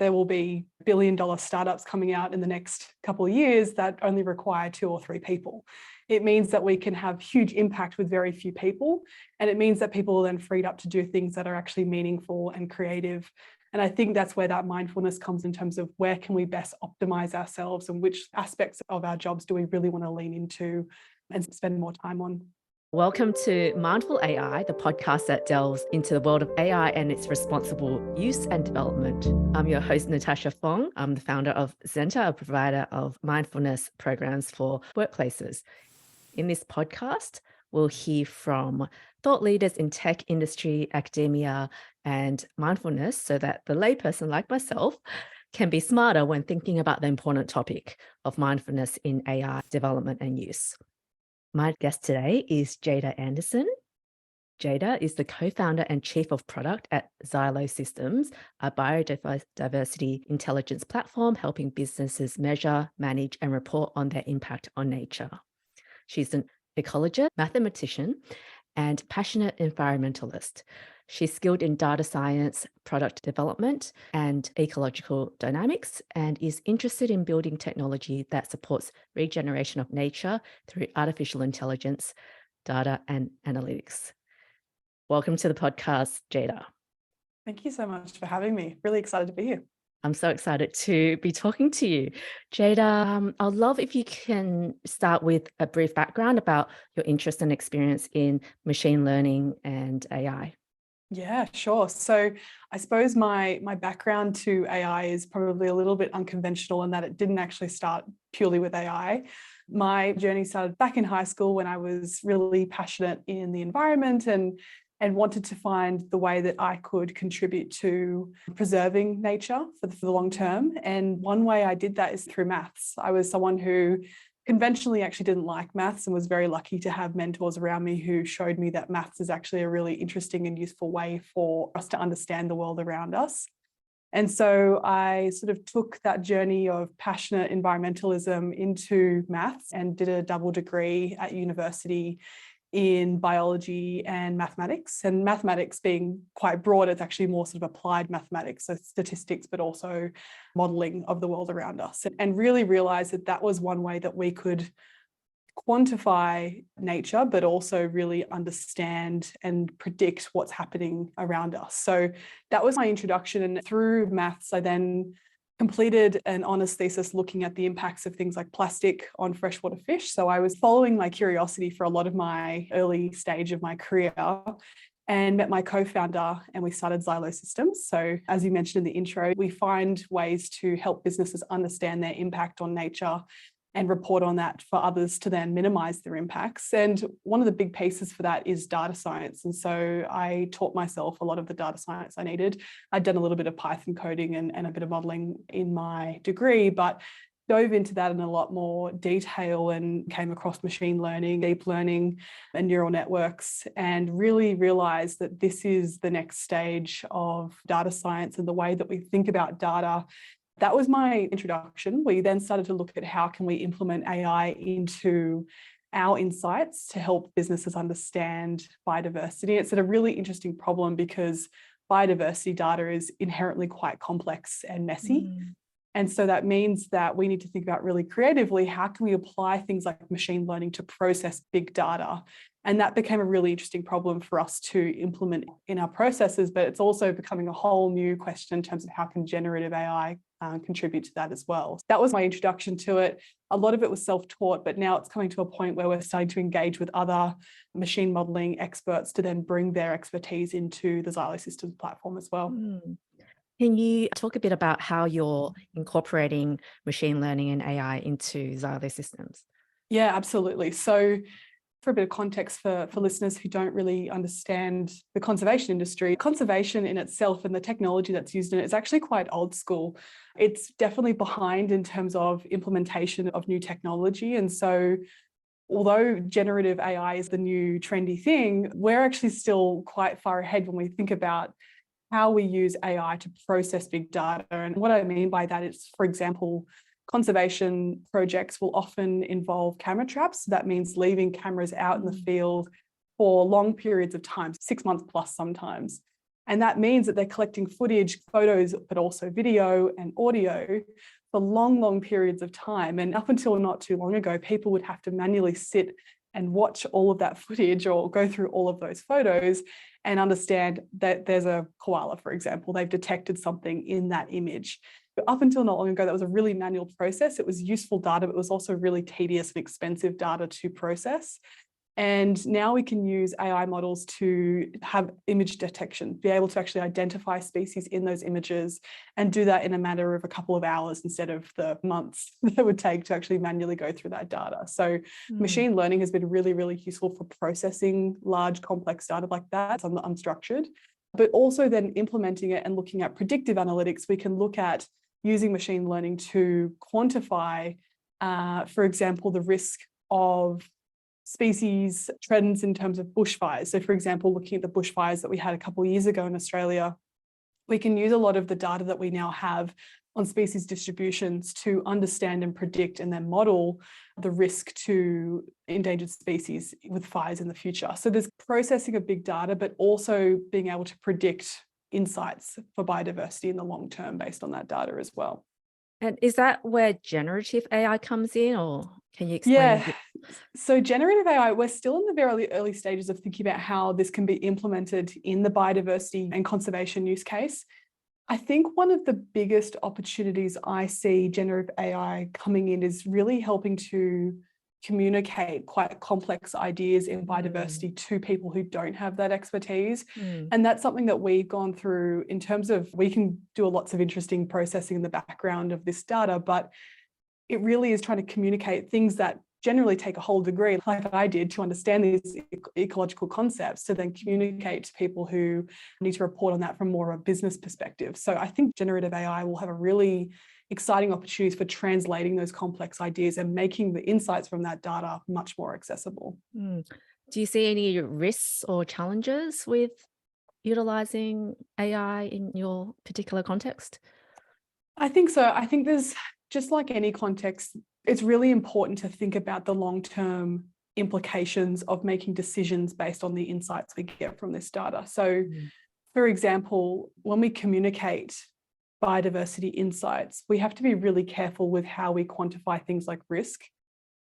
there will be billion-dollar startups coming out in the next couple of years that only require 2 or 3 people. It means that we can have huge impact with very few people. And it means that people are then freed up to do things that are actually meaningful and creative. And I think that's where that mindfulness comes in terms of where can we best optimize ourselves and which aspects of our jobs do we really want to lean into and spend more time on. Welcome to Mindful AI, the podcast that delves into the world of AI and its responsible use and development. I'm your host, Natasha Fong. I'm the founder of Zenta, a provider of mindfulness programs for workplaces. In this podcast, we'll hear from thought leaders in tech industry, academia, and mindfulness so that the layperson like myself can be smarter when thinking about the important topic of mindfulness in AI development and use. My guest today is Jada Andersen. Jada is the co-founder and chief of product at Xylo Systems, a biodiversity intelligence platform helping businesses measure, manage, and report on their impact on nature. She's an ecologist, mathematician, and passionate environmentalist. She's skilled in data science, product development, and ecological dynamics, and is interested in building technology that supports regeneration of nature through artificial intelligence, data, and analytics. Welcome to the podcast, Jada. Thank you so much for having me. Really excited to be here. I'm so excited to be talking to you. Jada, I'd love if you can start with a brief background about your interest and experience in machine learning and AI. Yeah, sure. So I suppose my background to AI is probably a little bit unconventional in that it didn't actually start purely with AI. My journey started back in high school when I was really passionate in the environment and wanted to find the way that I could contribute to preserving nature for the long term. And one way I did that is through maths. I was someone who conventionally actually didn't like maths and was very lucky to have mentors around me who showed me that maths is actually a really interesting and useful way for us to understand the world around us. And so I sort of took that journey of passionate environmentalism into maths and did a double degree at university in biology and mathematics. And mathematics being quite broad, it's actually more sort of applied mathematics, so statistics, but also modeling of the world around us. And really realized that that was one way that we could quantify nature, but also really understand and predict what's happening around us. So that was my introduction. And through maths, I then completed an honours thesis looking at the impacts of things like plastic on freshwater fish. So I was following my curiosity for a lot of my early stage of my career and met my co-founder and we started Xylo Systems. So as you mentioned in the intro, we find ways to help businesses understand their impact on nature and report on that for others to then minimize their impacts. And one of the big pieces for that is data science. And so I taught myself a lot of the data science I needed. I'd done a little bit of Python coding and a bit of modeling in my degree, but dove into that in a lot more detail and came across machine learning, deep learning, and neural networks, and really realized that this is the next stage of data science and the way that we think about data. That was my introduction. We then started to look at how can we implement AI into our insights to help businesses understand biodiversity. It's a really interesting problem because biodiversity data is inherently quite complex and messy. And so that means that we need to think about really creatively, how can we apply things like machine learning to process big data? And that became a really interesting problem for us to implement in our processes, but it's also becoming a whole new question in terms of how can generative AI contribute to that as well. That was my introduction to it. A lot of it was self-taught, but now it's coming to a point where we're starting to engage with other machine modeling experts to then bring their expertise into the Xylo Systems platform as well. Can you talk a bit about how you're incorporating machine learning and AI into Xylo Systems? Yeah, absolutely. So for a bit of context for listeners who don't really understand the conservation industry, conservation in itself and the technology that's used in it is actually quite old school. It's definitely behind in terms of implementation of new technology. And so although generative AI is the new trendy thing, we're actually still quite far ahead when we think about how we use AI to process big data. And what I mean by that is, for example, conservation projects will often involve camera traps. So that means leaving cameras out in the field for long periods of time, 6 months plus sometimes. And that means that they're collecting footage, photos, but also video and audio for long, long periods of time. And up until not too long ago, people would have to manually sit and watch all of that footage or go through all of those photos and understand that there's a koala, for example, they've detected something in that image. But up until not long ago, that was a really manual process. It was useful data, but it was also really tedious and expensive data to process. And now we can use AI models to have image detection, be able to actually identify species in those images and do that in a matter of a couple of hours instead of the months that it would take to actually manually go through that data. So machine learning has been really, really useful for processing large, complex data like that on the unstructured, but also then implementing it and looking at predictive analytics. We can look at using machine learning to quantify, for example, the risk of species trends in terms of bushfires. So for example, looking at the bushfires that we had a couple of years ago in Australia, we can use a lot of the data that we now have on species distributions to understand and predict and then model the risk to endangered species with fires in the future. So there's processing of big data, but also being able to predict insights for biodiversity in the long term based on that data as well. And is that where generative AI comes in, or can you explain? Yeah, so generative AI, we're still in the very early stages of thinking about how this can be implemented in the biodiversity and conservation use case. I think one of the biggest opportunities I see generative AI coming in is really helping to communicate quite complex ideas in biodiversity to people who don't have that expertise. And that's something that we've gone through in terms of, we can do lots of interesting processing in the background of this data, but it really is trying to communicate things that generally take a whole degree, like I did, to understand these ecological concepts, to then communicate to people who need to report on that from more of a business perspective. So I think generative AI will have a really exciting opportunities for translating those complex ideas and making the insights from that data much more accessible. Do you see any risks or challenges with utilizing AI in your particular context? I think so. I think there's, just like any context, it's really important to think about the long-term implications of making decisions based on the insights we get from this data. So, for example, when we communicate biodiversity insights, we have to be really careful with how we quantify things like risk,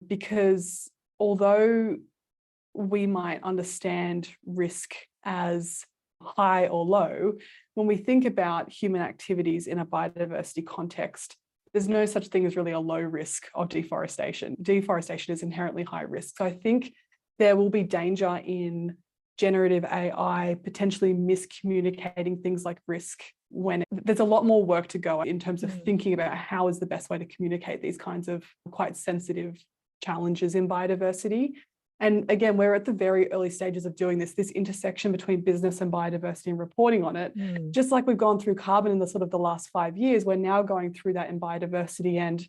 because although we might understand risk as high or low, when we think about human activities in a biodiversity context, there's no such thing as really a low risk of deforestation. Deforestation is inherently high risk. So I think there will be danger in generative AI potentially miscommunicating things like risk, when there's a lot more work to go in terms of thinking about how is the best way to communicate these kinds of quite sensitive challenges in biodiversity. And again, we're at the very early stages of doing this intersection between business and biodiversity and reporting on it. Just like we've gone through carbon in the sort of the last 5 years, we're now going through that in biodiversity, and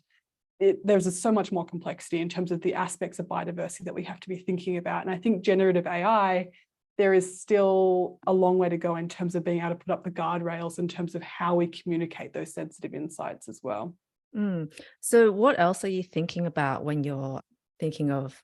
there's so much more complexity in terms of the aspects of biodiversity that we have to be thinking about. And I think generative AI, there is still a long way to go in terms of being able to put up the guardrails in terms of how we communicate those sensitive insights as well. So what else are you thinking about when you're thinking of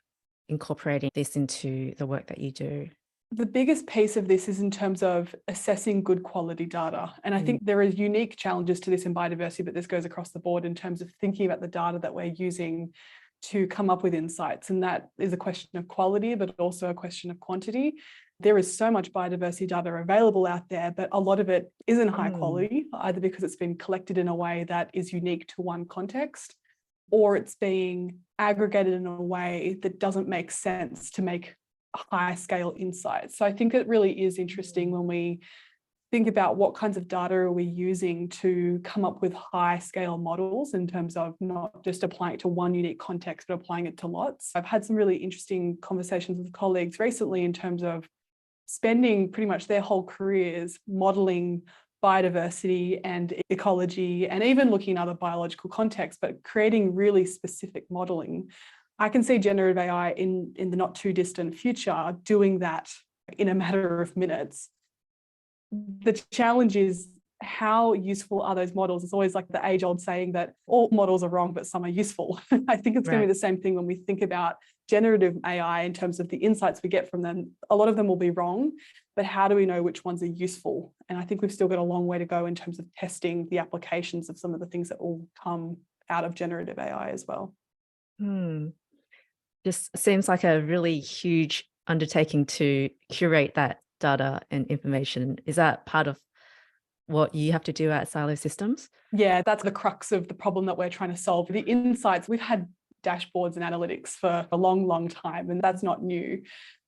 incorporating this into the work that you do? The biggest piece of this is in terms of assessing good quality data. And I think there are unique challenges to this in biodiversity, but this goes across the board in terms of thinking about the data that we're using to come up with insights. And that is a question of quality, but also a question of quantity. There is so much biodiversity data available out there, but a lot of it isn't high quality, either because it's been collected in a way that is unique to one context, or it's being aggregated in a way that doesn't make sense to make high scale insights. So I think it really is interesting when we think about what kinds of data are we using to come up with high scale models in terms of not just applying it to one unique context, but applying it to lots. I've had some really interesting conversations with colleagues recently in terms of spending pretty much their whole careers modeling biodiversity and ecology, and even looking at other biological contexts, but creating really specific modeling. I can see generative AI in the not too distant future doing that in a matter of minutes. The challenge is how useful are those models? It's always like the age-old saying that all models are wrong, but some are useful. I think it's going to be the same thing when we think about generative AI in terms of the insights we get from them. A lot of them will be wrong, but how do we know which ones are useful? And I think we've still got a long way to go in terms of testing the applications of some of the things that will come out of generative AI as well. Just seems like a really huge undertaking to curate that data and information. Is that part of what you have to do at Xylo Systems? Yeah, that's the crux of the problem that we're trying to solve. The insights, we've had dashboards and analytics for a long, long time, and that's not new.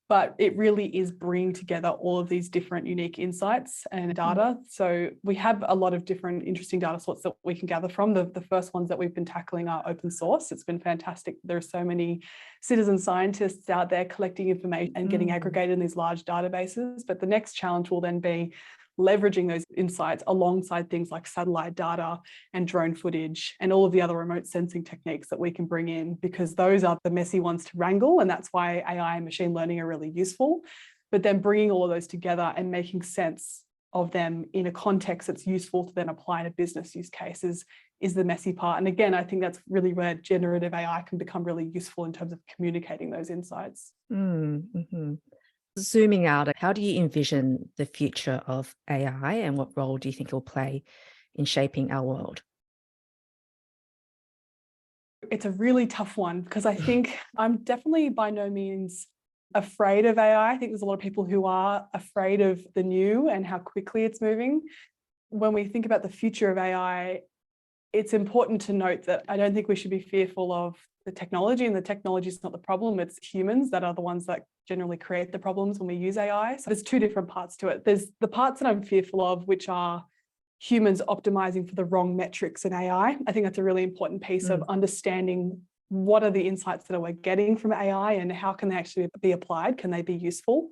But it really is bringing together all of these different unique insights and data. So we have a lot of different interesting data sorts that we can gather from. The first ones that we've been tackling are open source. It's been fantastic. There are so many citizen scientists out there collecting information and getting aggregated in these large databases. But the next challenge will then be leveraging those insights alongside things like satellite data and drone footage and all of the other remote sensing techniques that we can bring in, because those are the messy ones to wrangle. And that's why AI and machine learning are really useful. But then bringing all of those together and making sense of them in a context that's useful to then apply to business use cases is the messy part. And again, I think that's really where generative AI can become really useful in terms of communicating those insights. Zooming out, how do you envision the future of AI and what role do you think it will play in shaping our world? It's a really tough one because I think I'm definitely by no means afraid of AI. I think there's a lot of people who are afraid of the new and how quickly it's moving. When we think about the future of AI, it's important to note that I don't think we should be fearful of the technology, and the technology is not the problem. It's humans that are the ones that generally create the problems when we use AI. So there's two different parts to it. There's the parts that I'm fearful of, which are humans optimizing for the wrong metrics in AI. I think that's a really important piece of understanding what are the insights that we're getting from AI and how can they actually be applied? Can they be useful?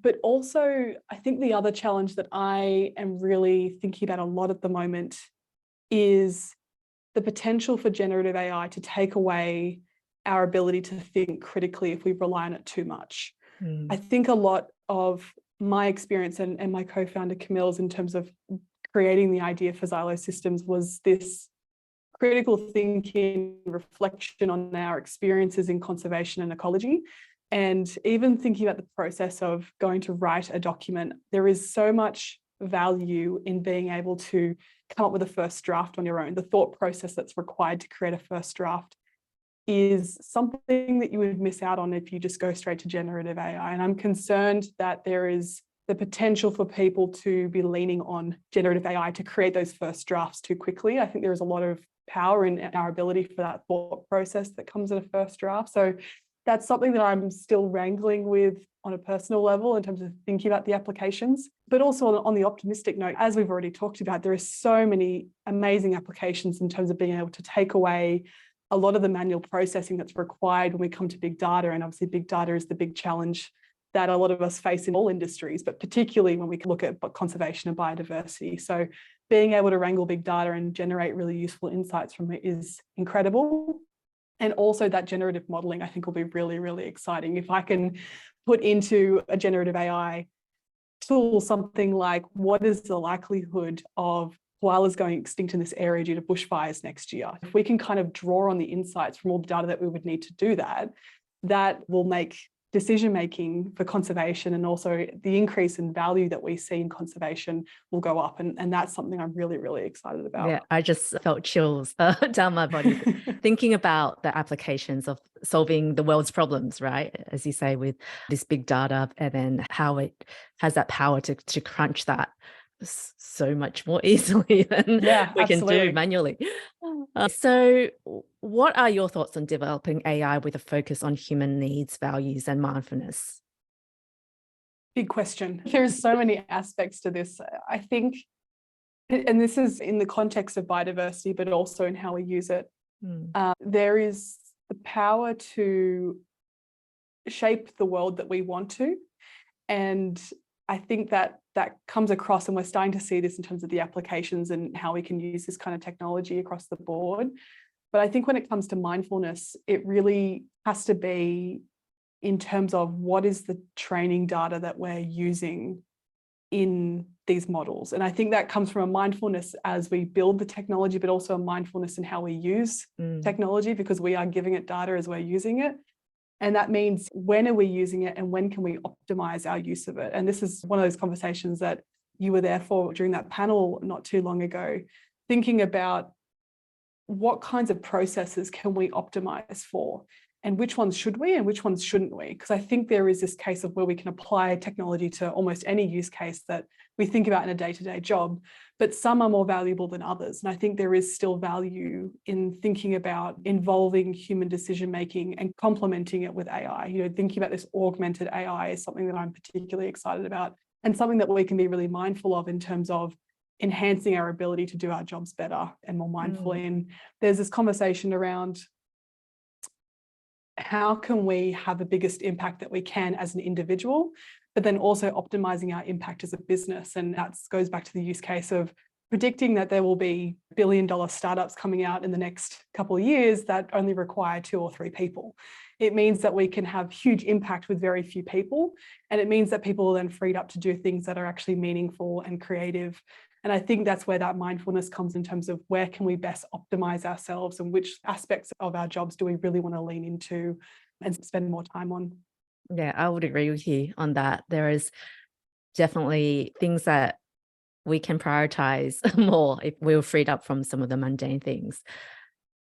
But also, I think the other challenge that I am really thinking about a lot at the moment is the potential for generative AI to take away our ability to think critically if we rely on it too much. I think a lot of my experience and my co-founder Camille's in terms of creating the idea for Xylo Systems was this critical thinking, reflection on our experiences in conservation and ecology. And even thinking about the process of going to write a document, there is so much value in being able to come up with a first draft on your own. The thought process that's required to create a first draft is something that you would miss out on if you just go straight to generative AI. And I'm concerned that there is the potential for people to be leaning on generative AI to create those first drafts too quickly. I think there is a lot of power in our ability for that thought process that comes in a first draft. So that's something that I'm still wrangling with on a personal level in terms of thinking about the applications, but also on the optimistic note, as we've already talked about, there are so many amazing applications in terms of being able to take away a lot of the manual processing that's required when we come to big data. And obviously big data is the big challenge that a lot of us face in all industries, but particularly when we look at conservation and biodiversity. So being able to wrangle big data and generate really useful insights from it is incredible. And also that generative modeling, I think, will be really, really exciting. If I can put into a generative AI tool something like, what is the likelihood of koalas going extinct in this area due to bushfires next year? If we can kind of draw on the insights from all the data that we would need to do that, that will make decision-making for conservation, and also the increase in value that we see in conservation will go up. And that's something I'm really, really excited about. Yeah, I just felt chills down my body thinking about the applications of solving the world's problems, right? As you say, with this big data, and then how it has that power to crunch that so much more easily than we can do manually. So what are your thoughts on developing AI with a focus on human needs, values, and mindfulness? Big question. There's so many aspects to this. I think, and this is in the context of biodiversity, but also in how we use it. There is the power to shape the world that we want to. And I think that comes across, and we're starting to see this in terms of the applications and how we can use this kind of technology across the board. But I think when it comes to mindfulness, it really has to be in terms of what is the training data that we're using in these models. And I think that comes from a mindfulness as we build the technology, but also a mindfulness in how we use technology, because we are giving it data as we're using it. And that means, when are we using it and when can we optimize our use of it? And this is one of those conversations that you were there for during that panel not too long ago, thinking about what kinds of processes can we optimize for, and which ones should we and which ones shouldn't we? Because I think there is this case of where we can apply technology to almost any use case that we think about in a day-to-day job, but some are more valuable than others. And I think there is still value in thinking about involving human decision-making and complementing it with AI. Thinking about this augmented AI is something that I'm particularly excited about, and something that we can be really mindful of in terms of enhancing our ability to do our jobs better and more mindfully. And there's this conversation around how can we have the biggest impact that we can as an individual, but then also optimizing our impact as a business. And that goes back to the use case of predicting that there will be billion-dollar startups coming out in the next couple of years that only require 2 or 3 people. It means that we can have huge impact with very few people. And it means that people are then freed up to do things that are actually meaningful and creative. And I think that's where that mindfulness comes, in terms of where can we best optimize ourselves and which aspects of our jobs do we really want to lean into and spend more time on. Yeah, I would agree with you on that. There is definitely things that we can prioritize more if we were freed up from some of the mundane things.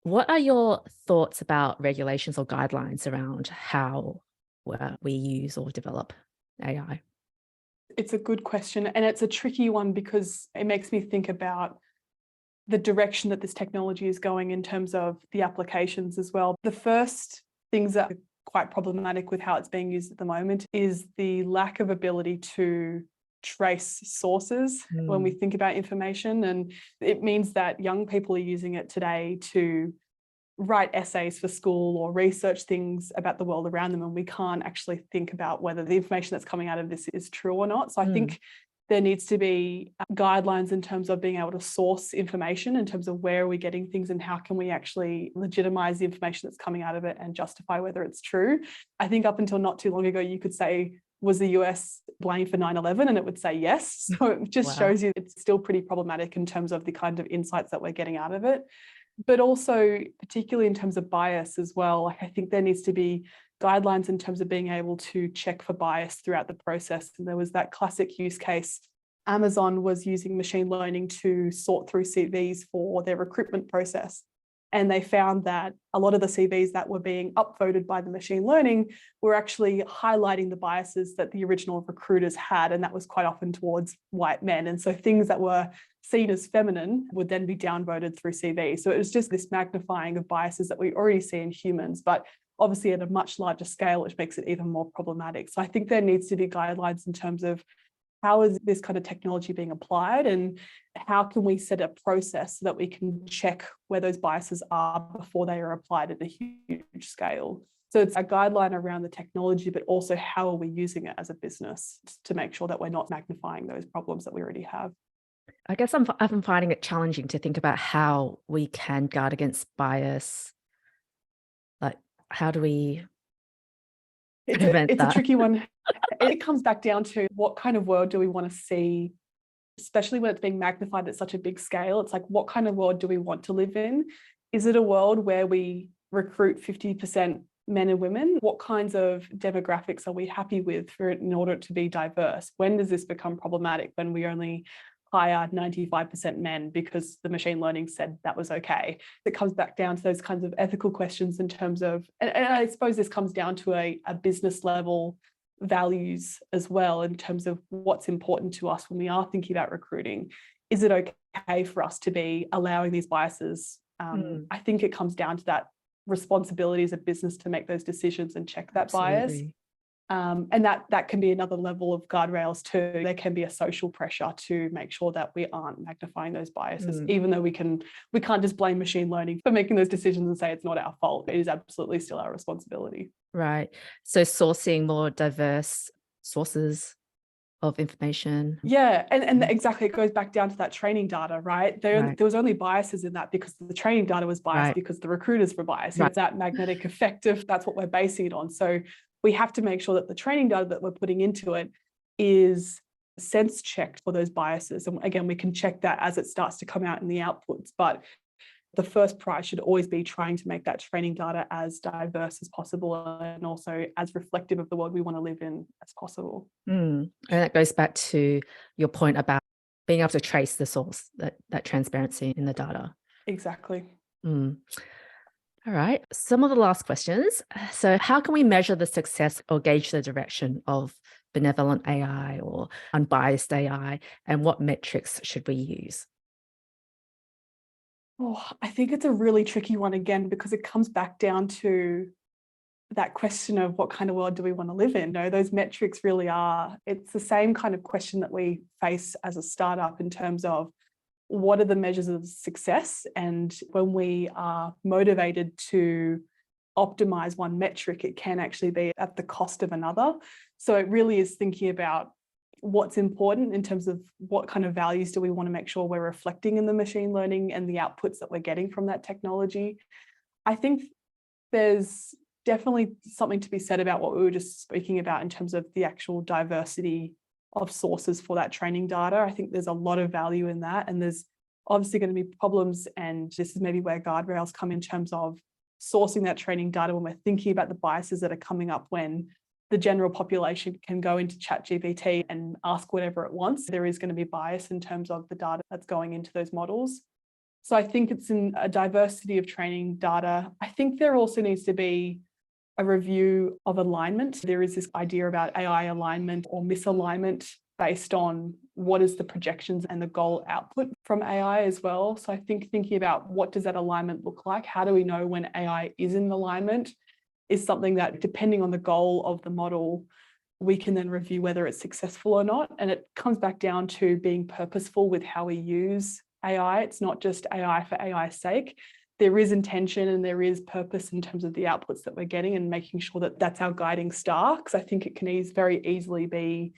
What are your thoughts about regulations or guidelines around how we use or develop AI? It's a good question, and it's a tricky one because it makes me think about the direction that this technology is going in terms of the applications as well. The first things that are quite problematic with how it's being used at the moment is the lack of ability to trace sources when we think about information. And it means that young people are using it today to write essays for school or research things about the world around them, and we can't actually think about whether the information that's coming out of this is true or not. So I think there needs to be guidelines in terms of being able to source information, in terms of where are we getting things and how can we actually legitimize the information that's coming out of it and justify whether it's true. I think up until not too long ago, you could say, was the US blamed for 9/11? And it would say yes. So it just shows you it's still pretty problematic in terms of the kind of insights that we're getting out of it. But also, particularly in terms of bias as well, I think there needs to be guidelines in terms of being able to check for bias throughout the process. And there was that classic use case. Amazon was using machine learning to sort through CVs for their recruitment process. And they found that a lot of the CVs that were being upvoted by the machine learning were actually highlighting the biases that the original recruiters had. And that was quite often towards white men. And so things that were seen as feminine would then be downvoted through CV. So it was just this magnifying of biases that we already see in humans, but obviously at a much larger scale, which makes it even more problematic. So I think there needs to be guidelines in terms of how is this kind of technology being applied, and how can we set a process so that we can check where those biases are before they are applied at a huge scale. So it's a guideline around the technology, but also how are we using it as a business to make sure that we're not magnifying those problems that we already have. I guess I'm finding it challenging to think about how we can guard against bias. Like, how do we prevent It's that? a tricky one. It comes back down to what kind of world do we want to see, especially when it's being magnified at such a big scale. It's like, what kind of world do we want to live in? Is it a world where we recruit 50% men and women? What kinds of demographics are we happy with in order to be diverse? When does this become problematic, when we only hire 95% men because the machine learning said that was okay? It comes back down to those kinds of ethical questions in terms of, and I suppose this comes down to a business level values as well, in terms of what's important to us when we are thinking about recruiting. Is it okay for us to be allowing these biases? I think it comes down to that responsibility as a business to make those decisions and check that bias. And that can be another level of guardrails too. There can be a social pressure to make sure that we aren't magnifying those biases, even though we can't just blame machine learning for making those decisions and say it's not our fault. It is absolutely still our responsibility. Right. So sourcing more diverse sources of information. Yeah, and exactly, it goes back down to that training data, right? There was only biases in that because the training data was biased because the recruiters were biased. It's that magnetic effect of that's what we're basing it on. So we have to make sure that the training data that we're putting into it is sense checked for those biases. And again, we can check that as it starts to come out in the outputs. But the first prize should always be trying to make that training data as diverse as possible and also as reflective of the world we want to live in as possible. And that goes back to your point about being able to trace the source, that transparency in the data. Exactly. All right. Some of the last questions. So how can we measure the success or gauge the direction of benevolent AI or unbiased AI, and what metrics should we use? Oh, I think it's a really tricky one again, because it comes back down to that question of what kind of world do we want to live in? No, those metrics really are, it's the same kind of question that we face as a startup in terms of what are the measures of success? And when we are motivated to optimize one metric, it can actually be at the cost of another. So it really is thinking about what's important in terms of what kind of values do we want to make sure we're reflecting in the machine learning and the outputs that we're getting from that technology. I think there's definitely something to be said about what we were just speaking about in terms of the actual diversity of sources for that training data. I think there's a lot of value in that. And there's obviously going to be problems. And this is maybe where guardrails come in terms of sourcing that training data when we're thinking about the biases that are coming up when the general population can go into ChatGPT and ask whatever it wants. There is going to be bias in terms of the data that's going into those models. So I think it's in a diversity of training data. I think there also needs to be a review of alignment. There is this idea about AI alignment or misalignment based on what is the projections and the goal output from AI as well. So I think thinking about what does that alignment look like? How do we know when AI is in alignment is something that, depending on the goal of the model, we can then review whether it's successful or not. And it comes back down to being purposeful with how we use AI. It's not just AI for AI's sake. There is intention and there is purpose in terms of the outputs that we're getting and making sure that that's our guiding star, because I think it can very easily be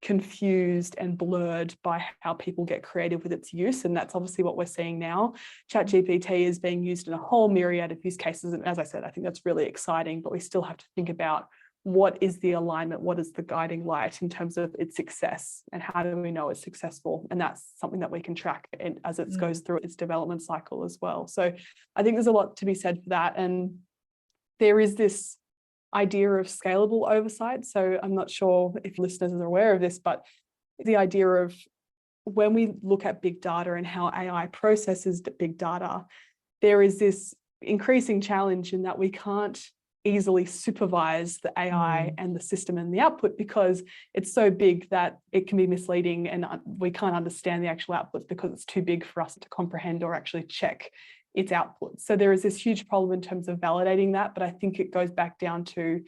confused and blurred by how people get creative with its use. And that's obviously what we're seeing now. ChatGPT is being used in a whole myriad of use cases. And as I said, I think that's really exciting, but we still have to think about what is the alignment, what is the guiding light in terms of its success, and how do we know it's successful? And that's something that we can track as it goes through its development cycle as well. So I think there's a lot to be said for that. And there is this idea of scalable oversight. So I'm not sure if listeners are aware of this, but the idea of when we look at big data and how AI processes the big data, there is this increasing challenge in that we can't easily supervise the AI and the system and the output because it's so big that it can be misleading and we can't understand the actual outputs because it's too big for us to comprehend or actually check its outputs. So there is this huge problem in terms of validating that, but I think it goes back down to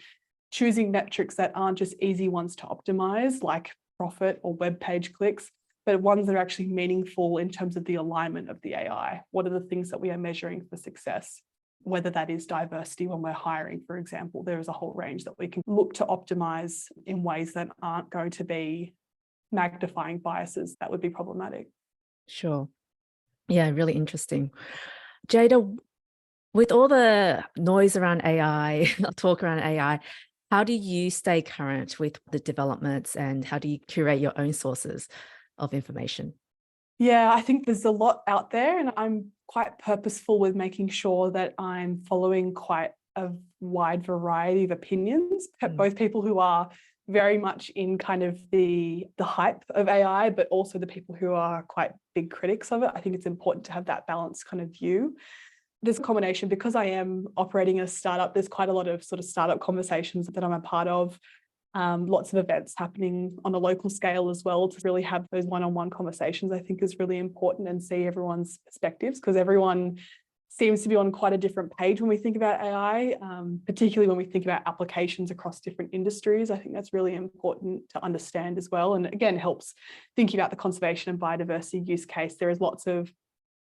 choosing metrics that aren't just easy ones to optimize, like profit or web page clicks, but ones that are actually meaningful in terms of the alignment of the AI. What are the things that we are measuring for success? Whether that is diversity when we're hiring, for example, there is a whole range that we can look to optimize in ways that aren't going to be magnifying biases that would be problematic. Sure. Yeah, really interesting. Jada, with all the noise around AI, talk around AI, how do you stay current with the developments and how do you curate your own sources of information? Yeah, I think there's a lot out there and I'm quite purposeful with making sure that I'm following quite a wide variety of opinions, both people who are very much in kind of the hype of AI, but also the people who are quite big critics of it. I think it's important to have that balanced kind of view. There's a combination because I am operating a startup. There's quite a lot of sort of startup conversations that I'm a part of. Lots of events happening on a local scale as well to really have those one-on-one conversations, I think is really important, and see everyone's perspectives because everyone seems to be on quite a different page when we think about AI, particularly when we think about applications across different industries. I think that's really important to understand as well. And again, helps thinking about the conservation and biodiversity use case. There is lots of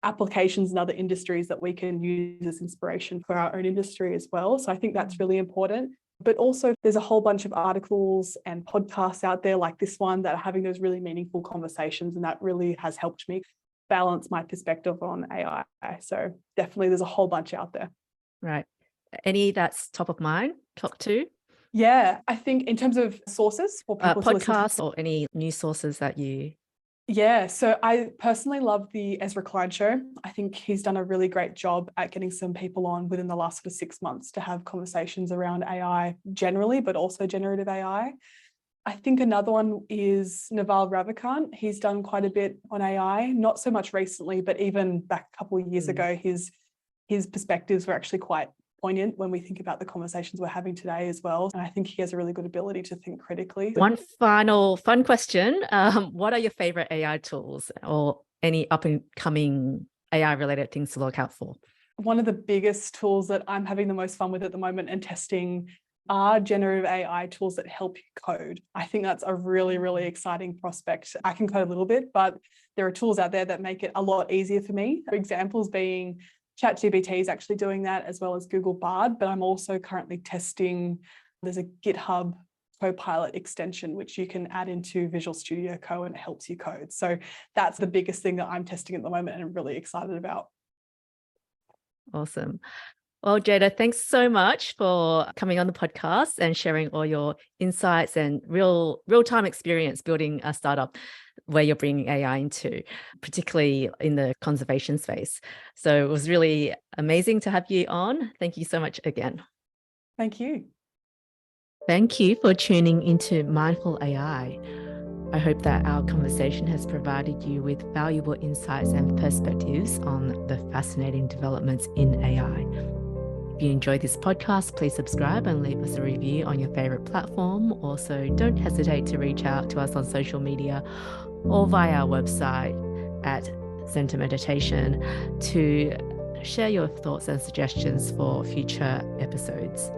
applications in other industries that we can use as inspiration for our own industry as well. So I think that's really important. But also there's a whole bunch of articles and podcasts out there like this one that are having those really meaningful conversations, and that really has helped me balance my perspective on AI. So definitely there's a whole bunch out there. Right. Any that's top of mind, top two? Yeah, I think in terms of sources for people to listen to. Podcasts or any news sources that you... Yeah, so I personally love the Ezra Klein show. I think he's done a really great job at getting some people on within the last sort of 6 months to have conversations around AI generally, but also generative AI. I think another one is Naval Ravikant. He's done quite a bit on AI, not so much recently, but even back a couple of years ago, his perspectives were actually quite poignant when we think about the conversations we're having today as well. And I think he has a really good ability to think critically. One final fun question. What are your favorite AI tools or any up and coming AI related things to look out for? One of the biggest tools that I'm having the most fun with at the moment and testing are generative AI tools that help you code. I think that's a really, really exciting prospect. I can code a little bit, but there are tools out there that make it a lot easier for me. For examples being ChatGPT is actually doing that, as well as Google Bard, but I'm also currently testing, there's a GitHub Copilot extension, which you can add into Visual Studio Code and it helps you code. So that's the biggest thing that I'm testing at the moment and I'm really excited about. Awesome. Well, Jada, thanks so much for coming on the podcast and sharing all your insights and real-time experience building a startup where you're bringing AI into, particularly in the conservation space. So it was really amazing to have you on. Thank you so much again. Thank you. Thank you for tuning into Mindful AI. I hope that our conversation has provided you with valuable insights and perspectives on the fascinating developments in AI. If you enjoyed this podcast, please subscribe and leave us a review on your favorite platform. Also, don't hesitate to reach out to us on social media or via our website at Center Meditation to share your thoughts and suggestions for future episodes.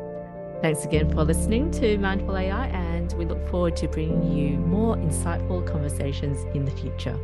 Thanks again for listening to Mindful AI, and we look forward to bringing you more insightful conversations in the future.